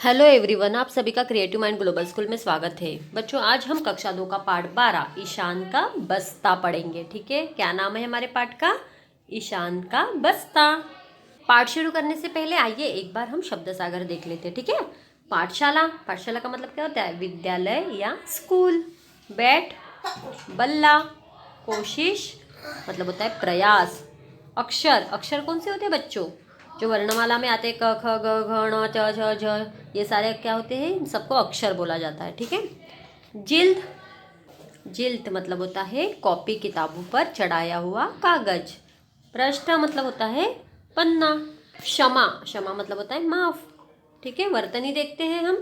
Hello everyone, आप सभी का क्रिएटिव माइंड ग्लोबल स्कूल में स्वागत है। बच्चों, आज हम कक्षा 2 का पाठ 12 ईशान का बस्ता पढ़ेंगे। ठीक है, क्या नाम है हमारे पाठ का? ईशान का बस्ता। पाठ शुरू करने से पहले आइए एक बार हम शब्द सागर देख लेते हैं। ठीक है, पाठशाला। पाठशाला का मतलब क्या होता है? विद्यालय या स्कूल। बैट, बल्ला। कोशिश मतलब होता है प्रयास। अक्षर, अक्षर कौन से होते हैं बच्चों? जो वर्णमाला में आते हैं, क ख ग घ ण च छ झ, ये सारे क्या होते हैं? इन सबको अक्षर बोला जाता है। ठीक है। जिल्द, जिल्द मतलब होता है कॉपी, किताबों पर चढ़ाया हुआ कागज। पृष्ठ मतलब होता है पन्ना। क्षमा, क्षमा मतलब होता है माफ। ठीक है, वर्तनी देखते हैं हम।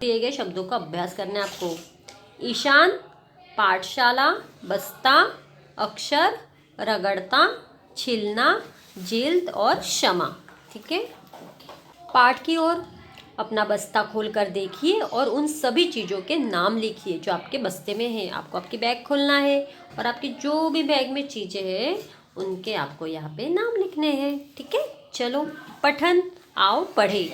दिए गए शब्दों का अभ्यास करना है आपको। ईशान, पाठशाला, बस्ता, अक्षर, रगड़ता, छिलना, जिल्द और क्षमा। ठीक है, पाठ की ओर। अपना बस्ता खोल कर देखिए और उन सभी चीज़ों के नाम लिखिए जो आपके बस्ते में हैं। आपको आपकी बैग खोलना है और आपकी जो भी बैग में चीज़ें हैं उनके आपको यहाँ पे नाम लिखने हैं। ठीक है, चलो पठन, आओ पढ़े।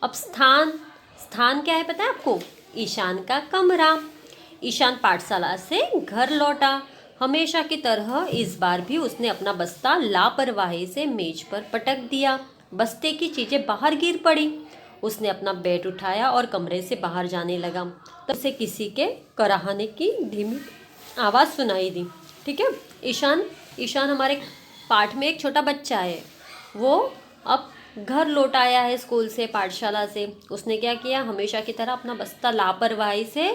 अब स्थान, स्थान क्या है पता है आपको? ईशान का कमरा। ईशान पाठशाला से घर लौटा। हमेशा की तरह इस बार भी उसने अपना बस्ता लापरवाही से मेज पर पटक दिया। बस्ते की चीजें बाहर गिर पड़ी। उसने अपना बैट उठाया और कमरे से बाहर जाने लगा। तब उसे किसी के कराहने की धीमी आवाज़ सुनाई दी। ठीक है, ईशान, ईशान हमारे पाठ में एक छोटा बच्चा है। वो अब घर लौट आया है स्कूल से, पाठशाला से। उसने क्या किया? हमेशा की तरह अपना बस्ता लापरवाही से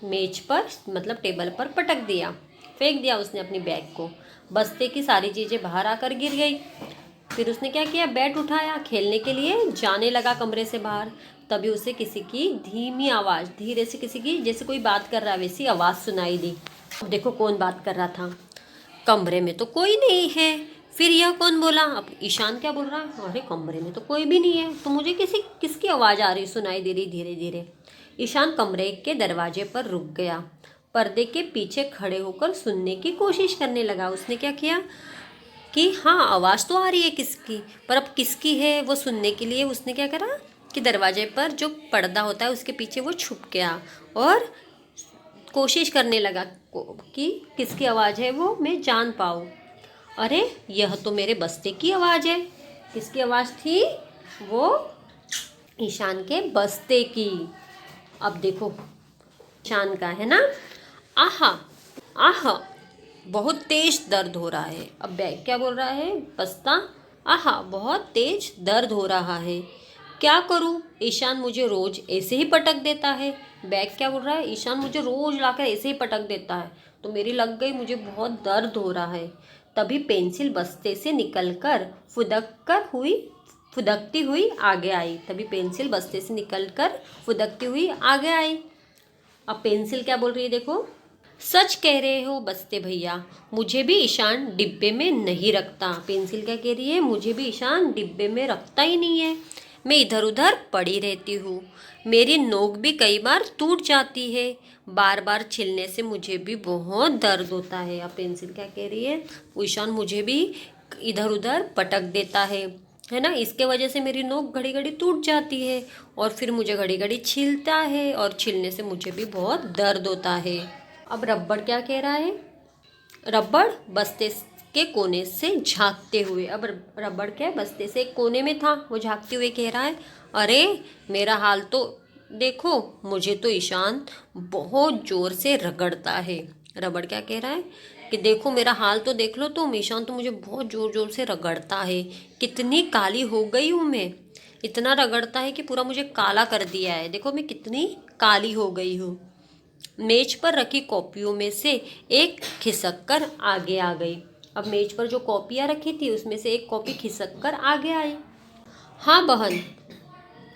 मेज पर मतलब टेबल पर पटक दिया, फेंक दिया उसने अपनी बैग को। बस्ते की सारी चीज़ें बाहर आकर गिर गई। फिर उसने क्या किया? बैट उठाया, खेलने के लिए जाने लगा कमरे से बाहर। तभी उसे किसी की धीमी आवाज़, धीरे से किसी की, जैसे कोई बात कर रहा है वैसी आवाज़ सुनाई दी। अब देखो कौन बात कर रहा था। कमरे में तो कोई नहीं है। फिर यह कौन बोला? अब ईशान क्या बोल रहा है? अरे कमरे में तो कोई भी नहीं है, तो मुझे किसकी आवाज़ आ रही, सुनाई दे रही धीरे धीरे। ईशान कमरे के दरवाजे पर रुक गया। पर्दे के पीछे खड़े होकर सुनने की कोशिश करने लगा। उसने क्या किया कि हाँ, आवाज़ तो आ रही है किसकी, पर अब किसकी है वो सुनने के लिए उसने क्या करा कि दरवाजे पर जो पर्दा होता है उसके पीछे वो छुप गया और कोशिश करने लगा कि किसकी आवाज़ है वो मैं जान पाऊँ। अरे यह तो मेरे बस्ते की आवाज़ है। किसकी आवाज़ थी वो? ईशान के बस्ते की। अब देखो ईशान का है ना। आहा, आहा, बहुत तेज दर्द हो रहा है। अब बैग क्या बोल रहा है? बस्ता, आहा बहुत तेज दर्द हो रहा है। क्या करूं? ईशान मुझे रोज ऐसे ही पटक देता है। बैग क्या बोल रहा है? ईशान मुझे रोज लाकर ऐसे ही पटक देता है, तो मेरी लग गई, मुझे बहुत दर्द हो रहा है। तभी पेंसिल बस्ते से निकलकर फुदकती हुई आगे आई। तभी पेंसिल बस्ते से निकलकर फुदकती हुई आगे आई। अब पेंसिल क्या बोल रही है देखो। सच कह रहे हो बस्ते भैया, मुझे भी ईशान डिब्बे में नहीं रखता। पेंसिल क्या कह रही है? मुझे भी ईशान डिब्बे में रखता ही नहीं है। मैं इधर उधर पड़ी रहती हूँ। मेरी नोक भी कई बार टूट जाती है। बार बार छिलने से मुझे भी बहुत दर्द होता है। अब पेंसिल क्या कह रही है? ईशान मुझे भी इधर उधर पटक देता है ना, इसके वजह से मेरी नोक घड़ी घड़ी टूट जाती है और फिर मुझे घड़ी घड़ी छिलता है और छिलने से मुझे भी बहुत दर्द होता है। अब रबड़ क्या कह रहा है? रबड़ बस्ते के कोने से झांकते हुए, अब रबड़ क्या बस्ते से एक कोने में था, वो झांकते हुए कह रहा है, अरे मेरा हाल तो देखो, मुझे तो ईशान बहुत जोर से रगड़ता है। रबड़ क्या कह रहा है कि देखो मेरा हाल तो देख लो तुम, ईशान तो मुझे बहुत जोर जोर से रगड़ता है। कितनी काली हो गई हूँ मैं, इतना रगड़ता है कि पूरा मुझे काला कर दिया है। देखो मैं कितनी काली हो गई हूँ। मेज पर रखी कॉपियों में से एक खिसक कर आगे आ गई। अब मेज पर जो कॉपियाँ रखी थी उसमें से एक कॉपी खिसक कर आगे आई। हाँ बहन,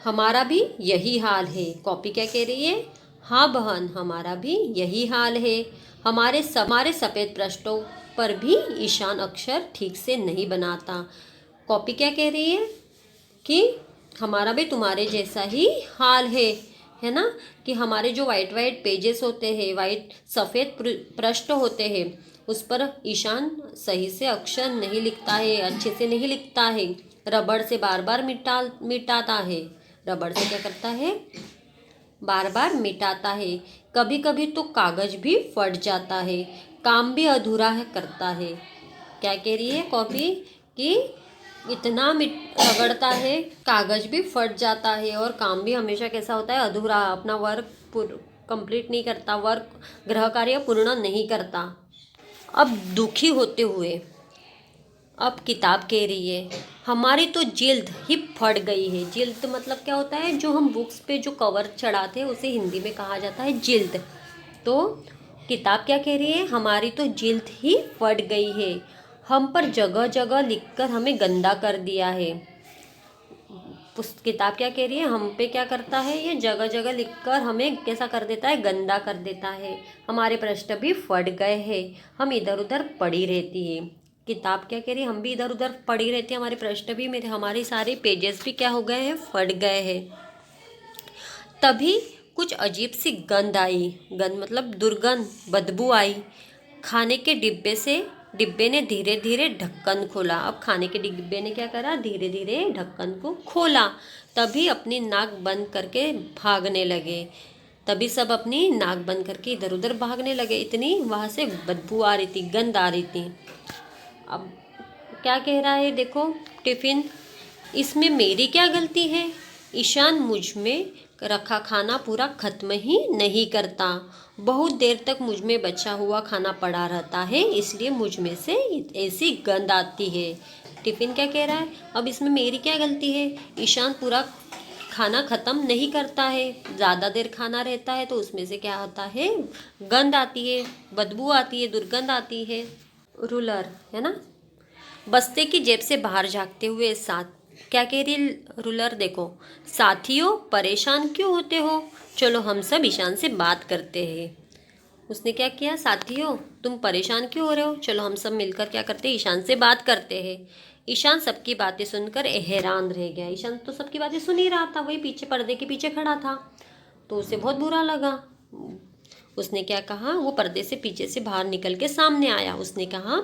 हमारा भी यही हाल है। कॉपी क्या कह रही है? हाँ बहन, हमारा भी यही हाल है। हमारे सफ़ेद पृष्ठों पर भी ईशान अक्षर ठीक से नहीं बनाता। कॉपी क्या कह रही है कि हमारा भी तुम्हारे जैसा ही हाल है ना, कि हमारे जो वाइट वाइट पेजेस होते हैं, वाइट सफ़ेद पृष्ठ होते हैं, उस पर ईशान सही से अक्षर नहीं लिखता है, अच्छे से नहीं लिखता है। रबड़ से बार बार मिटाता है। रबड़ से क्या करता है, बार बार मिटाता है। कभी कभी तो कागज भी फट जाता है, काम भी अधूरा है करता है। क्या कह रही है कॉपी कि इतना रगड़ता है, कागज भी फट जाता है और काम भी हमेशा कैसा होता है, अधूरा, अपना वर्क कंप्लीट नहीं करता, वर्क गृह कार्य पूर्ण नहीं करता। अब दुखी होते हुए अब किताब कह रही है हमारी तो जिल्द ही फट गई है। जिल्द मतलब क्या होता है, जो हम बुक्स पे जो कवर चढ़ाते हैं उसे हिंदी में कहा जाता है जिल्द। तो किताब क्या कह रही है, हमारी तो जिल्द ही फट गई है, हम पर जगह जगह लिखकर हमें गंदा कर दिया है। किताब क्या कह रही है, हम पे क्या करता है, ये जगह जगह लिखकर हमें कैसा कर देता है, गंदा कर देता है। हमारे पृष्ठ भी फट गए हैं, हम इधर उधर पड़ी रहती है। किताब क्या कह रही है, हम भी इधर उधर पड़ी रहती है, हमारे पृष्ठ भी, मेरे हमारे सारे पेजेस भी क्या हो गए हैं, फट गए हैं। तभी कुछ अजीब सी गंध आई, गंध मतलब दुर्गंध, बदबू आई। खाने के डिब्बे ने धीरे धीरे ढक्कन खोला। अब खाने के डिब्बे ने क्या करा, धीरे धीरे ढक्कन को खोला। तभी अपनी नाक बंद करके भागने लगे। तभी सब अपनी नाक बंद करके इधर उधर भागने लगे, इतनी वहाँ से बदबू आ रही थी, गंध आ रही थी। अब क्या कह रहा है देखो टिफिन, इसमें मेरी क्या गलती है, ईशान मुझ में रखा खाना पूरा खत्म ही नहीं करता, बहुत देर तक मुझ में बचा हुआ खाना पड़ा रहता है, इसलिए मुझ में से ऐसी गंध आती है। टिफिन क्या कह रहा है, अब इसमें मेरी क्या गलती है, ईशान पूरा खाना ख़त्म नहीं करता है, ज़्यादा देर खाना रहता है तो उसमें से क्या आता है, गंध आती है, बदबू आती है, दुर्गंध आती है। रूलर है ना, बस्ते की जेब से बाहर झाँकते हुए साथ क्या कह रही रूलर, देखो साथियों परेशान क्यों होते हो, चलो हम सब ईशान से बात करते हैं। उसने क्या किया, साथियों तुम परेशान क्यों हो रहे हो, चलो हम सब मिलकर क्या करते हैं, ईशान से बात करते हैं। ईशान सबकी बातें सुनकर हैरान रह गया। ईशान तो सबकी बातें सुन ही रहा था, वही पीछे पर्दे के पीछे खड़ा था, तो उसे बहुत बुरा लगा। उसने क्या कहा, वो पर्दे से पीछे से बाहर निकल के सामने आया। उसने कहा,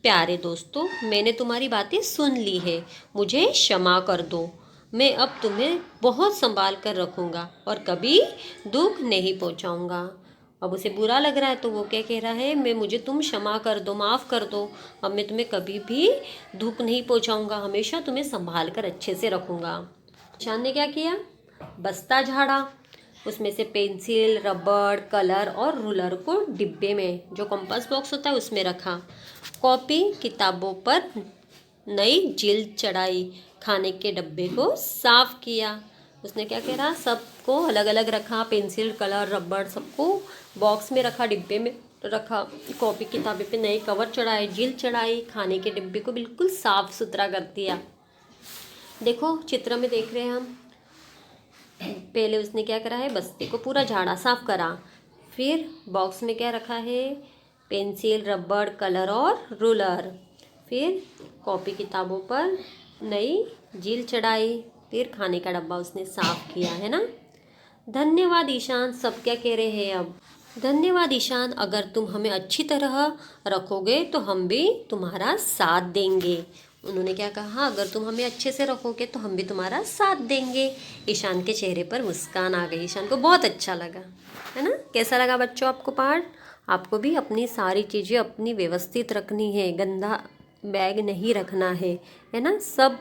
प्यारे दोस्तों मैंने तुम्हारी बातें सुन ली है, मुझे क्षमा कर दो, मैं अब तुम्हें बहुत संभाल कर रखूँगा और कभी दुख नहीं पहुँचाऊँगा। अब उसे बुरा लग रहा है तो वो क्या कह रहा है, मुझे तुम क्षमा कर दो, माफ़ कर दो, अब मैं तुम्हें कभी भी दुख नहीं पहुँचाऊँगा, हमेशा तुम्हें संभाल कर अच्छे से रखूँगा। ईशान ने क्या किया, बस्ता झाड़ा, उसमें से पेंसिल, रबड़, कलर और रूलर को डिब्बे में, जो कंपास बॉक्स होता है उसमें रखा। कॉपी किताबों पर नई जिल्द चढ़ाई, खाने के डब्बे को साफ किया। उसने क्या करा, सबको अलग अलग रखा, पेंसिल, कलर, रबड़ सबको बॉक्स में रखा, डिब्बे में रखा, कॉपी किताबें पे नए कवर चढ़ाए, जिल्द चढ़ाई, खाने के डिब्बे को बिल्कुल साफ सुथरा कर दिया। देखो चित्र में देख रहे हैं हम, पहले उसने क्या करा है, बस्ते को पूरा झाड़ा, साफ करा, फिर बॉक्स में क्या रखा है, पेंसिल, रबड़, कलर और रूलर, फिर कॉपी किताबों पर नई जील चढ़ाई, फिर खाने का डब्बा उसने साफ किया, है ना। धन्यवाद ईशान, सब क्या कह रहे हैं अब, धन्यवाद ईशान, अगर तुम हमें अच्छी तरह रखोगे तो हम भी तुम्हारा साथ देंगे। उन्होंने क्या कहा, अगर तुम हमें अच्छे से रखोगे तो हम भी तुम्हारा साथ देंगे। ईशान के चेहरे पर मुस्कान आ गई, ईशान को बहुत अच्छा लगा, है ना। कैसा लगा बच्चों आपको पाठ, आपको भी अपनी सारी चीज़ें अपनी व्यवस्थित रखनी है, गंदा बैग नहीं रखना है ना। सब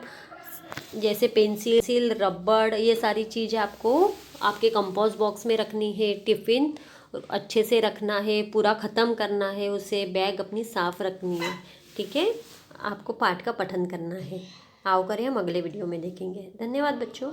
जैसे पेंसिल, रबड़, ये सारी चीज़ें आपको आपके कंपोस्ट बॉक्स में रखनी है, टिफ़िन अच्छे से रखना है, पूरा ख़त्म करना है उसे, बैग अपनी साफ़ रखनी है, ठीक है। आपको पाठ का पठन करना है। आओ करें, हम अगले वीडियो में देखेंगे। धन्यवाद बच्चों।